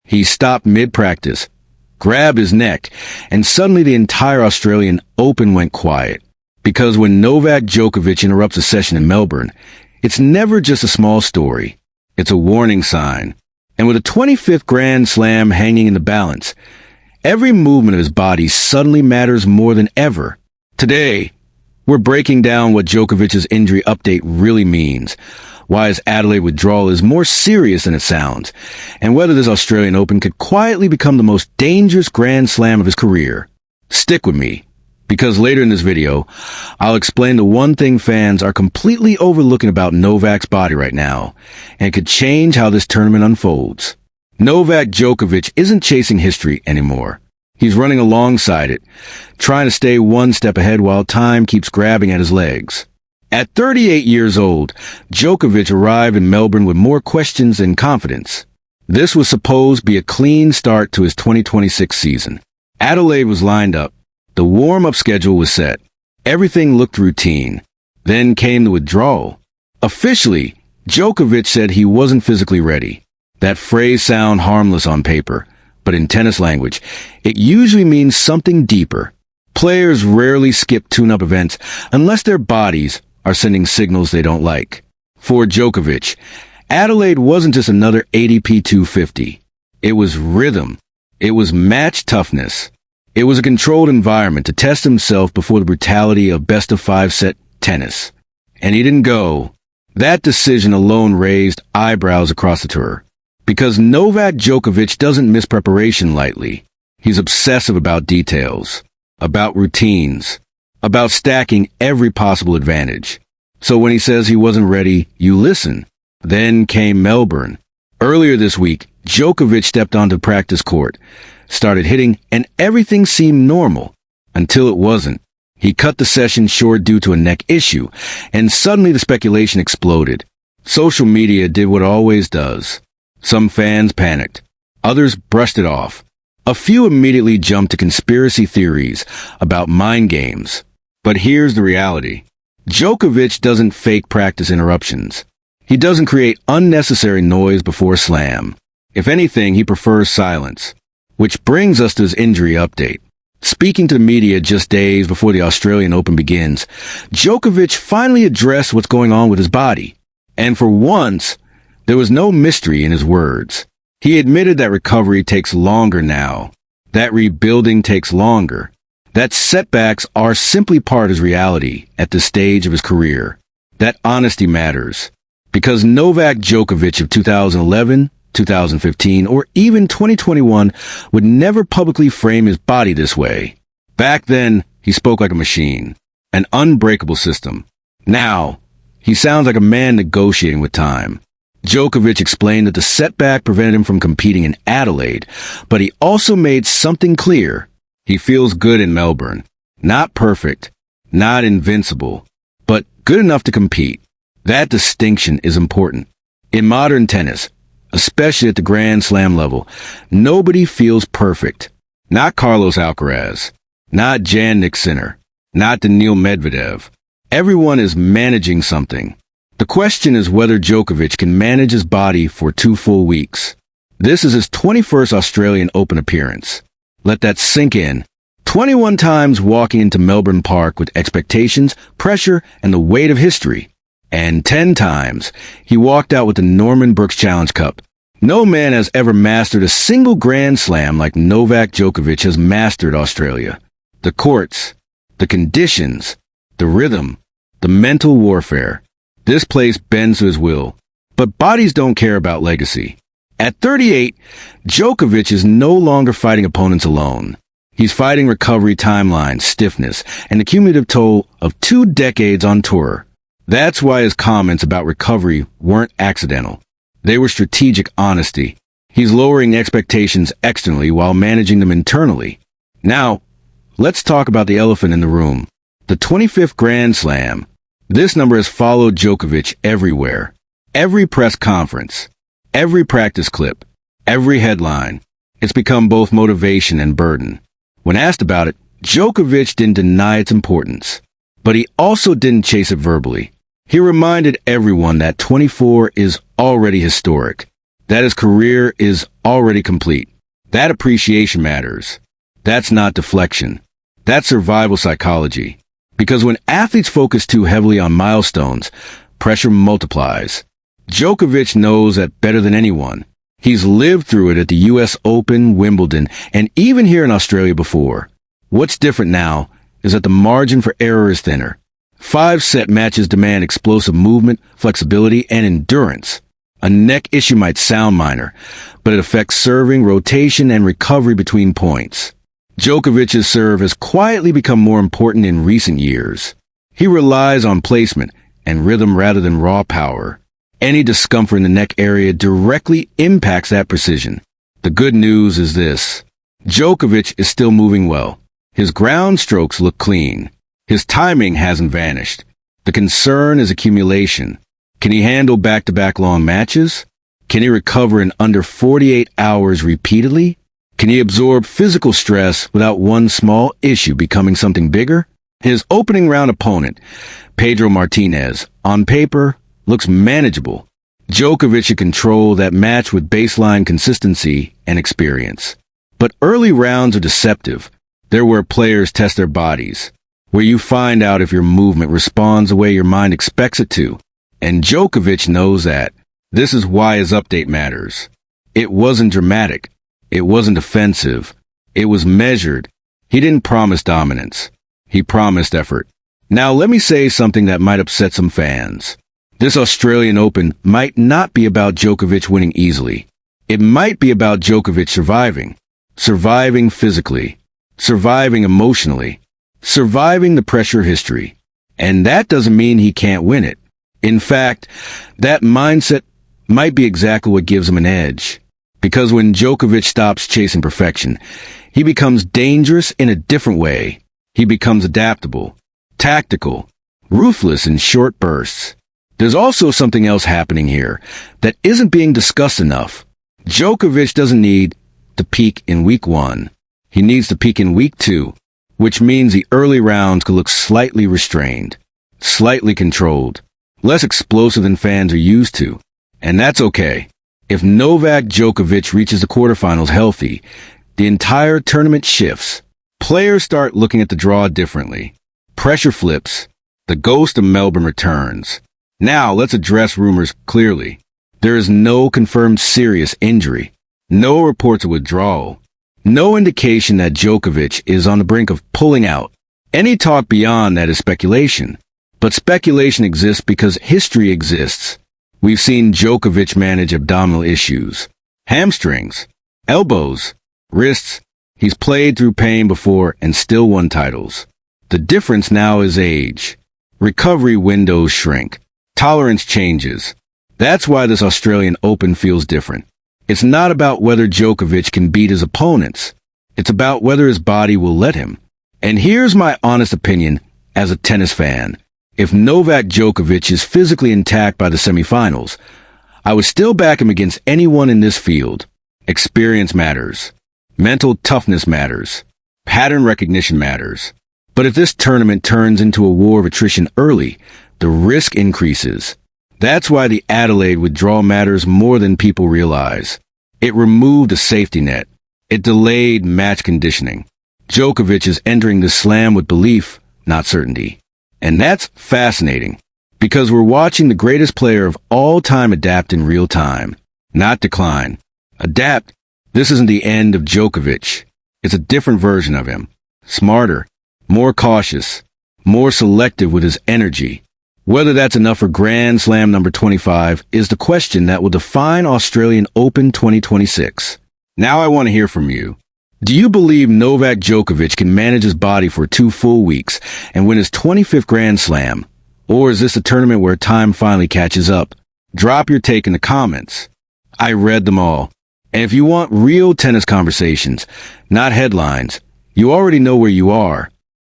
He stopped mid-practice, grabbed his neck, and suddenly the entire Australian Open went quiet. Because when Novak Djokovic interrupts a session in Melbourne, it's never just a small story. It's a warning sign. And with a 25th Grand Slam hanging in the balance, every movement of his body suddenly matters more than ever. Today, we're breaking down what Djokovic's injury update really means, why his Adelaide withdrawal is more serious than it sounds, and whether this Australian Open could quietly become the most dangerous Grand Slam of his career. Stick with me, because later in this video, I'll explain the one thing fans are completely overlooking about Novak's body right now, and could change how this tournament unfolds. Novak Djokovic isn't chasing history anymore. He's running alongside it, trying to stay one step ahead while time keeps grabbing at his legs. At 38 years old, Djokovic arrived in Melbourne with more questions than confidence. This was supposed to be a clean start to his 2026 season. Adelaide was lined up. The warm-up schedule was set. Everything looked routine. Then came the withdrawal. Officially, Djokovic said he wasn't physically ready. That phrase sounds harmless on paper, but in tennis language, it usually means something deeper. Players rarely skip tune-up events unless their bodies are sending signals they don't like. For Djokovic, Adelaide wasn't just another ATP 250. It was rhythm. It was match toughness. It was a controlled environment to test himself before the brutality of best-of-5 set tennis. And he didn't go. That decision alone raised eyebrows across the tour. Because Novak Djokovic doesn't miss preparation lightly. He's obsessive about details, about routines, about stacking every possible advantage. So when he says he wasn't ready, you listen. Then came Melbourne. Earlier this week, Djokovic stepped onto the practice court, started hitting, and everything seemed normal. Until it wasn't. He cut the session short due to a neck issue, and suddenly the speculation exploded. Social media did what it always does. Some fans panicked. Others brushed it off. A few immediately jumped to conspiracy theories about mind games. But here's the reality. Djokovic doesn't fake practice interruptions. He doesn't create unnecessary noise before a slam. If anything, he prefers silence. Which brings us to his injury update. Speaking to the media just days before the Australian Open begins, Djokovic finally addressed what's going on with his body. And for once, there was no mystery in his words. He admitted that recovery takes longer now, that rebuilding takes longer, that setbacks are simply part of his reality at this stage of his career, that honesty matters. Because Novak Djokovic of 2011, 2015, or even 2021 would never publicly frame his body this way. Back then, he spoke like a machine, an unbreakable system. Now, he sounds like a man negotiating with time. Djokovic explained that the setback prevented him from competing in Adelaide, but he also made something clear. He feels good in Melbourne. Not perfect, not invincible, but good enough to compete. That distinction is important. In modern tennis, especially at the Grand Slam level, nobody feels perfect. Not Carlos Alcaraz, not Jannik Sinner, not Daniil Medvedev. Everyone is managing something. The question is whether Djokovic can manage his body for 2 full weeks. This is his 21st Australian Open appearance. Let that sink in. 21 times walking into Melbourne Park with expectations, pressure, and the weight of history. And 10 times he walked out with the Norman Brooks Challenge Cup. No man has ever mastered a single Grand Slam like Novak Djokovic has mastered Australia. The courts, the conditions, the rhythm, the mental warfare. This place bends to his will. But bodies don't care about legacy. At 38, Djokovic is no longer fighting opponents alone. He's fighting recovery timelines, stiffness, and the cumulative toll of 2 decades on tour. That's why his comments about recovery weren't accidental. They were strategic honesty. He's lowering expectations externally while managing them internally. Now, let's talk about the elephant in the room. The 25th Grand Slam. This number has followed Djokovic everywhere. Every press conference, every practice clip, every headline. It's become both motivation and burden. When asked about it, Djokovic didn't deny its importance. But he also didn't chase it verbally. He reminded everyone that 24 is already historic. that his career is already complete. That appreciation matters. That's not deflection. That's survival psychology. Because when athletes focus too heavily on milestones, pressure multiplies. Djokovic knows that better than anyone. He's lived through it at the US Open, Wimbledon, and even here in Australia before. What's different now is that the margin for error is thinner. 5-set matches demand explosive movement, flexibility, and endurance. A neck issue might sound minor, but it affects serving, rotation, and recovery between points. Djokovic's serve has quietly become more important in recent years. He relies on placement and rhythm rather than raw power. Any discomfort in the neck area directly impacts that precision. The good news is this. Djokovic is still moving well. His ground strokes look clean. His timing hasn't vanished. The concern is accumulation. Can he handle back-to-back long matches? Can he recover in under 48 hours repeatedly? Can he absorb physical stress without one small issue becoming something bigger? His opening round opponent, Pedro Martinez, on paper, looks manageable. Djokovic should control that match with baseline consistency and experience. But early rounds are deceptive. They're where players test their bodies, where you find out if your movement responds the way your mind expects it to. And Djokovic knows that. This is why his update matters. It wasn't dramatic. It wasn't offensive. It was measured. He didn't promise dominance. He promised effort. Now let me say something that might upset some fans. This Australian Open might not be about Djokovic winning easily. It might be about Djokovic surviving. Surviving physically. Surviving emotionally. Surviving the pressure of history. And that doesn't mean he can't win it. In fact, that mindset might be exactly what gives him an edge. Because when Djokovic stops chasing perfection, he becomes dangerous in a different way. He becomes adaptable, tactical, ruthless in short bursts. There's also something else happening here that isn't being discussed enough. Djokovic doesn't need to peak in week 1. He needs to peak in week 2, which means the early rounds could look slightly restrained, slightly controlled, less explosive than fans are used to. And that's okay. If Novak Djokovic reaches the quarterfinals healthy, the entire tournament shifts. Players start looking at the draw differently. Pressure flips. The ghost of Melbourne returns. Now let's address rumors clearly. There is no confirmed serious injury. No reports of withdrawal. No indication that Djokovic is on the brink of pulling out. Any talk beyond that is speculation. But speculation exists because history exists. We've seen Djokovic manage abdominal issues, hamstrings, elbows, wrists. He's played through pain before and still won titles. The difference now is age. Recovery windows shrink. Tolerance changes. That's why this Australian Open feels different. It's not about whether Djokovic can beat his opponents. It's about whether his body will let him. And here's my honest opinion as a tennis fan. If Novak Djokovic is physically intact by the semifinals, I would still back him against anyone in this field. Experience matters. Mental toughness matters. Pattern recognition matters. But if this tournament turns into a war of attrition early, the risk increases. That's why the Adelaide withdrawal matters more than people realize. It removed a safety net. It delayed match conditioning. Djokovic is entering the slam with belief, not certainty. And that's fascinating, because we're watching the greatest player of all time adapt in real time, not decline. Adapt. This isn't the end of Djokovic. It's a different version of him. Smarter, more cautious, more selective with his energy. Whether that's enough for Grand Slam number 25 is the question that will define Australian Open 2026. Now I want to hear from you. Do you believe Novak Djokovic can manage his body for 2 full weeks and win his 25th Grand Slam? Or is this a tournament where time finally catches up? Drop your take in the comments. I read them all. And if you want real tennis conversations, not headlines, you already know where you are.